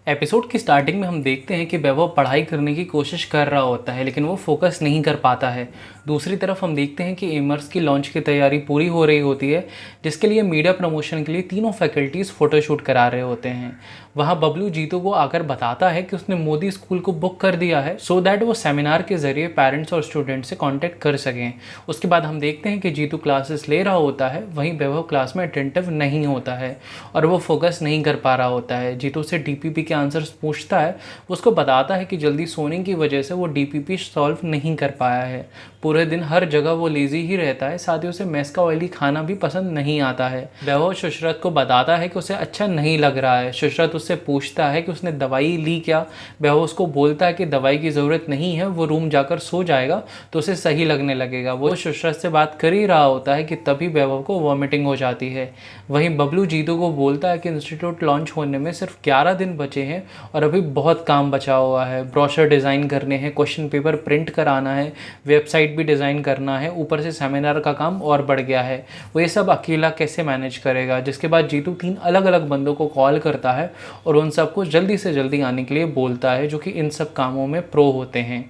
Episode की starting में हम देखते हैं कि वैभव पढ़ाई करने की कोशिश कर रहा होता है, लेकिन वो फोकस नहीं कर पाता है। दूसरी तरफ हम देखते हैं कि एमर्स की लॉन्च की तैयारी पूरी हो रही होती है, जिसके लिए मीडिया प्रमोशन के लिए तीनों फैकल्टीज़ फ़ोटोशूट करा रहे होते हैं। वहाँ बबलू जीतू को आकर बताता है कि उसने मोदी स्कूल को बुक कर दिया है सो दैट वो सेमिनार के ज़रिए पेरेंट्स और स्टूडेंट्स से कॉन्टैक्ट कर सकें। उसके बाद हम देखते हैं कि जीतू क्लासेस ले रहा होता है, वहीं वैभव क्लास में अटेंटिव नहीं होता है और वो फोकस नहीं कर पा रहा होता है। जीतू से डीपीपी के आंसर्स पूछता है, उसको बताता है कि जल्दी सोने की वजह से वो डीपीपी सॉल्व नहीं कर पाया है। पूरे दिन हर जगह वो लेजी ही रहता है, साथ ही उसे मेस का ऑयली खाना भी पसंद नहीं आता है। वैभव शुशरत को बताता है कि उसे अच्छा नहीं लग रहा है। शुशरत उससे पूछता है कि उसने दवाई ली क्या। वैभव उसको बोलता है कि दवाई की ज़रूरत नहीं है, वो रूम जाकर सो जाएगा तो उसे सही लगने लगेगा। वो शुशरत से बात कर ही रहा होता है कि तभी वैभव को वॉमिटिंग हो जाती है। वहीं बबलू जीतू को बोलता है कि इंस्टीट्यूट लॉन्च होने में सिर्फ 11 दिन बचे हैं और अभी बहुत काम बचा हुआ है। ब्रोशर डिज़ाइन करने हैं, क्वेश्चन पेपर प्रिंट कराना है, वेबसाइट भी डिज़ाइन करना है, ऊपर से सेमिनार का काम और बढ़ गया है। वो ये सब अकेला कैसे मैनेज करेगा। जिसके बाद जीतू 3 अलग अलग बंदों को कॉल करता है और उन सबको जल्दी से जल्दी आने के लिए बोलता है, जो कि इन सब कामों में प्रो होते हैं।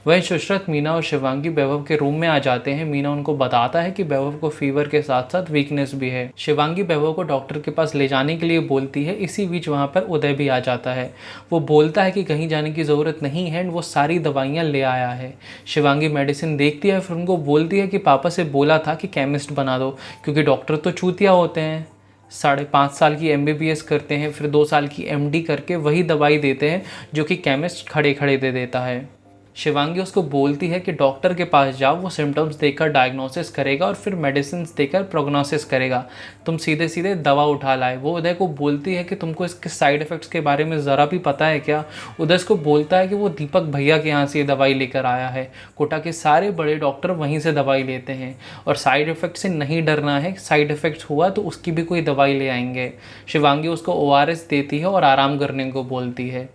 वहीं शुशरत, मीना और शिवांगी वैभव के रूम में आ जाते हैं। मीना उनको बताता है कि वैभव को फीवर के साथ साथ वीकनेस भी है। शिवांगी वैभव को डॉक्टर के पास ले जाने के लिए बोलती है। इसी बीच वहाँ पर उदय भी आ जाता है। वो बोलता है कि कहीं जाने की ज़रूरत नहीं है एंड वो सारी दवाइयाँ ले आया है। शिवांगी मेडिसिन देखती है, फिर उनको बोलती है कि पापा से बोला था कि केमिस्ट बना दो, क्योंकि डॉक्टर तो चूतिया होते हैं। 5.5 साल की MBBS करते हैं, फिर 2 साल की MD करके वही दवाई देते हैं जो कि केमिस्ट खड़े खड़े दे देता है। शिवांगी उसको बोलती है कि डॉक्टर के पास जाओ, वो सिम्टम्स देखकर डायग्नोसिस करेगा और फिर मेडिसिन देकर प्रोग्नोसिस करेगा। तुम सीधे सीधे दवा उठा लाए। वो उदय को बोलती है कि तुमको इसके साइड इफ़ेक्ट्स के बारे में ज़रा भी पता है क्या। उदय उसको बोलता है कि वो दीपक भैया के यहाँ से ये दवाई लेकर आया है। कोटा के सारे बड़े डॉक्टर वहीं से दवाई लेते हैं और साइड इफ़ेक्ट से नहीं डरना है। साइड इफ़ेक्ट्स हुआ तो उसकी भी कोई दवाई ले आएंगे। शिवांगी उसको ORS देती है और आराम करने को बोलती है।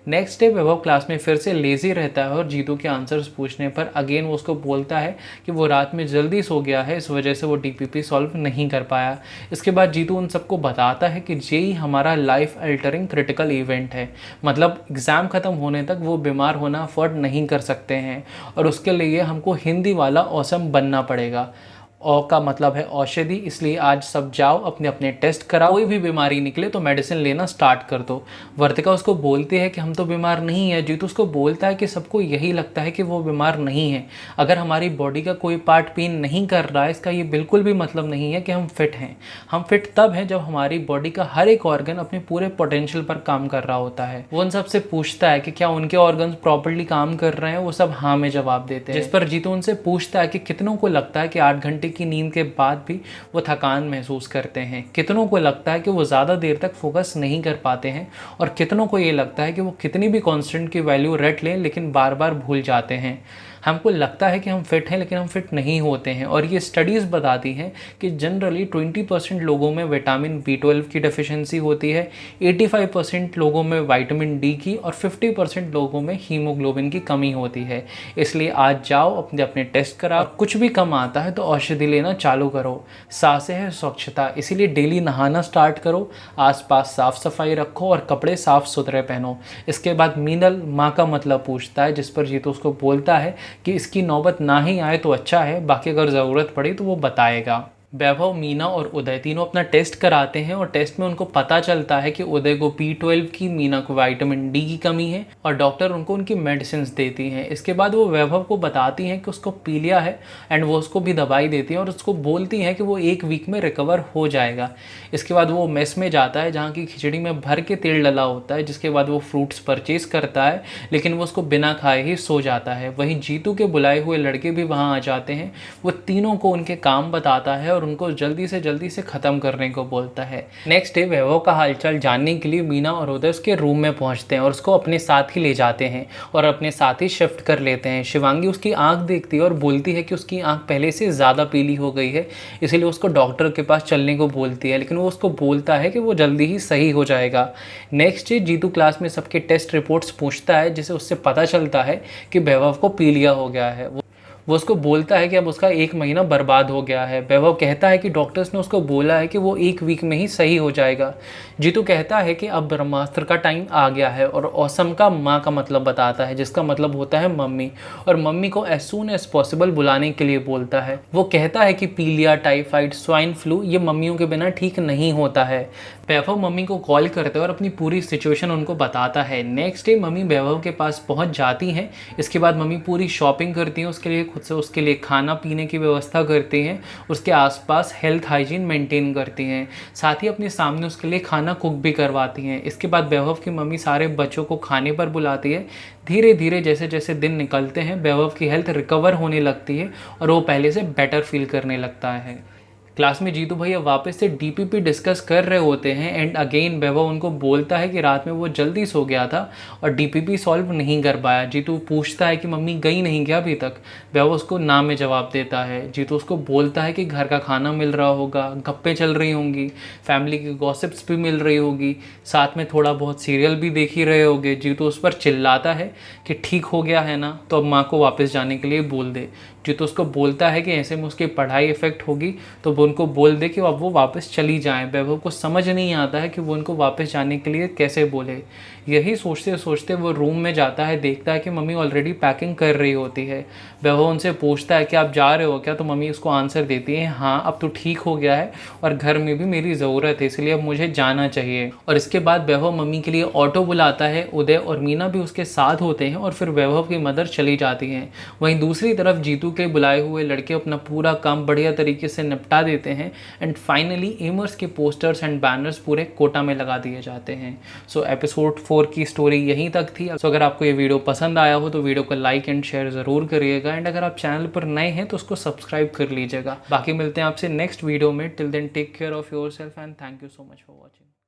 नेक्स्ट डे वैभव क्लास में फिर से लेज़ी रहता है और जीतू के आंसर्स पूछने पर अगेन वो उसको बोलता है कि वो रात में जल्दी सो गया है, इस वजह से वो DPP सॉल्व नहीं कर पाया। इसके बाद जीतू उन सबको बताता है कि जेई हमारा लाइफ अल्टरिंग क्रिटिकल इवेंट है, मतलब एग्ज़ाम ख़त्म होने तक वो बीमार होना अफोर्ड नहीं कर सकते हैं और उसके लिए हमको हिंदी वाला ऑसम बनना पड़ेगा। औ का मतलब है औषधि, इसलिए आज सब जाओ अपने अपने टेस्ट कराओ। कोई भी बीमारी निकले तो मेडिसिन लेना स्टार्ट कर दो। वर्तिका उसको बोलती है कि हम तो बीमार नहीं है। जीतू उसको बोलता है कि सबको यही लगता है कि वो बीमार नहीं है। अगर हमारी बॉडी का कोई पार्ट पेन नहीं कर रहा है, इसका ये बिल्कुल भी मतलब नहीं है कि हम फिट हैं। हम फिट तब हैं जब हमारी बॉडी का हर एक ऑर्गन अपने पूरे पोटेंशियल पर काम कर रहा होता है। वो उन सबसे पूछता है कि क्या उनके ऑर्गन्स प्रॉपर्ली काम कर रहे हैं। वो सब हाँ में जवाब देते हैं, जिस पर जीतू उनसे पूछता है कि कितनों को लगता है कि 8 घंटे की नींद के बाद भी वो थकान महसूस करते हैं। कितनों को लगता है कि वो ज़्यादा देर तक फोकस नहीं कर पाते हैं और कितनों को ये लगता है कि वो कितनी भी कांस्टेंट की वैल्यू रट लें लेकिन बार बार भूल जाते हैं। हमको लगता है कि हम फिट हैं लेकिन हम फिट नहीं होते हैं और ये स्टडीज़ बताती हैं कि जनरली 20% लोगों में विटामिन B12 की डेफिशिएंसी होती है, 85% लोगों में विटामिन D की और 50% लोगों में हीमोग्लोबिन की कमी होती है। इसलिए आज जाओ अपने अपने टेस्ट कराओ। कुछ भी कम आता है तो औषधि लेना चालू करो। सांसें है स्वच्छता, इसीलिए डेली नहाना स्टार्ट करो। आसपास साफ़ सफाई रखो और कपड़े साफ़ सुथरे पहनो। इसके बाद मीनल माँ का मतलब पूछता है, जिस पर जीतू उसको बोलता है कि इसकी नौबत ना ही आए तो अच्छा है, बाकी अगर ज़रूरत पड़ी तो वो बताएगा। वैभव, मीना और उदय तीनों अपना टेस्ट कराते हैं और टेस्ट में उनको पता चलता है कि उदय को B12 की, मीना को विटामिन D की कमी है और डॉक्टर उनको उनकी मेडिसिन देती हैं। इसके बाद वो वैभव को बताती हैं कि उसको पीलिया है एंड वो उसको भी दवाई देती हैं और उसको बोलती हैं कि वो 1 वीक में रिकवर हो जाएगा। इसके बाद वो मेस में जाता है जहाँ की खिचड़ी में भर के तेल डला होता है। जिसके बाद वो फ्रूट्स परचेज़ करता है लेकिन वो उसको बिना खाए ही सो जाता है। वहीं जीतू के बुलाए हुए लड़के भी वहाँ आ जाते हैं। वो तीनों को उनके काम बताता है और उनको जल्दी से ख़त्म करने को बोलता है। नेक्स्ट डे वैभव का हालचाल जानने के लिए मीना और उदय उसके रूम में पहुंचते हैं और उसको अपने साथ ही ले जाते हैं और अपने साथ ही शिफ्ट कर लेते हैं। शिवांगी उसकी आंख देखती है और बोलती है कि उसकी आंख पहले से ज़्यादा पीली हो गई है, इसीलिए उसको डॉक्टर के पास चलने को बोलती है, लेकिन वो उसको बोलता है कि वो जल्दी ही सही हो जाएगा। नेक्स्ट डे जीतू क्लास में सबके टेस्ट रिपोर्ट्स पूछता है, जिसे उससे पता चलता है कि वैभव को पीलिया हो गया है। वो उसको बोलता है कि अब उसका 1 महीना बर्बाद हो गया है। वैभव कहता है कि डॉक्टर्स ने उसको बोला है कि वो 1 वीक में ही सही हो जाएगा। जीतू कहता है कि अब ब्रह्मास्त्र का टाइम आ गया है और औसम का माँ का मतलब बताता है, जिसका मतलब होता है मम्मी, और मम्मी को एज सून एज पॉसिबल बुलाने के लिए बोलता है। वो कहता है कि पीलिया, टाइफाइड, स्वाइन फ्लू ये मम्मियों के बिना ठीक नहीं होता है। वैभव मम्मी को कॉल करते हैं और अपनी पूरी सिचुएशन उनको बताता है। नेक्स्ट डे मम्मी वैभव के पास पहुंच जाती हैं। इसके बाद मम्मी पूरी शॉपिंग करती हैं उसके लिए, खुद से उसके लिए खाना पीने की व्यवस्था करती हैं, उसके आसपास हेल्थ हाइजीन मेंटेन करती हैं, साथ ही अपने सामने उसके लिए खाना कुक भी करवाती हैं। इसके बाद वैभव की मम्मी सारे बच्चों को खाने पर बुलाती है। धीरे धीरे जैसे जैसे दिन निकलते हैं वैभव की हेल्थ रिकवर होने लगती है और वो पहले से बेटर फील करने लगता है। क्लास में जीतू भैया वापस से डीपीपी डिस्कस कर रहे होते हैं एंड अगेन वैभव उनको बोलता है कि रात में वो जल्दी सो गया था और डीपीपी सॉल्व नहीं कर पाया। जीतू पूछता है कि मम्मी गई नहीं क्या अभी तक? वैभव उसको ना में जवाब देता है। जीतू उसको बोलता है कि घर का खाना मिल रहा होगा, गप्पे चल रही होंगी, फैमिली की गॉसिप्स भी मिल रही होगी, साथ में थोड़ा बहुत सीरियल भी देख ही रहे होगे। जीतू उस पर चिल्लाता है कि ठीक हो गया है ना, तो अब माँ को वापस जाने के लिए बोल दे। जीतू उसको बोलता है कि ऐसे में उसकी पढ़ाई इफेक्ट होगी, तो वो उनको बोल दे कि अब वो वापस चली जाएं। वैभव को समझ नहीं आता है कि वो उनको वापस जाने के लिए कैसे बोले। यही सोचते सोचते वो रूम में जाता है, देखता है कि मम्मी ऑलरेडी पैकिंग कर रही होती है। वैभव उनसे पूछता है कि आप जा रहे हो क्या? तो मम्मी उसको आंसर देती है, हाँ अब तो ठीक हो गया है और घर में भी मेरी ज़रूरत है, इसलिए अब मुझे जाना चाहिए। और इसके बाद वैभव मम्मी के लिए ऑटो बुलाता है। उदय और मीना भी उसके साथ होते हैं और फिर वैभव की मदर चली जाती हैं। वहीं दूसरी तरफ जीतू के बुलाए हुए लड़के अपना पूरा काम बढ़िया तरीके से निपटा देते हैं एंड फाइनली एमर्स के पोस्टर्स एंड बैनर्स पूरे कोटा में लगा दिए जाते हैं। सो एपिसोड 4 की स्टोरी यहीं तक थी। सो अगर आपको ये वीडियो पसंद आया हो तो वीडियो को लाइक एंड शेयर ज़रूर करिएगा एंड अगर आप चैनल पर नए हैं तो उसको सब्सक्राइब कर लीजिएगा। बाकी मिलते हैं आपसे नेक्स्ट वीडियो में। Till then take care of yourself and thank you so much for watching.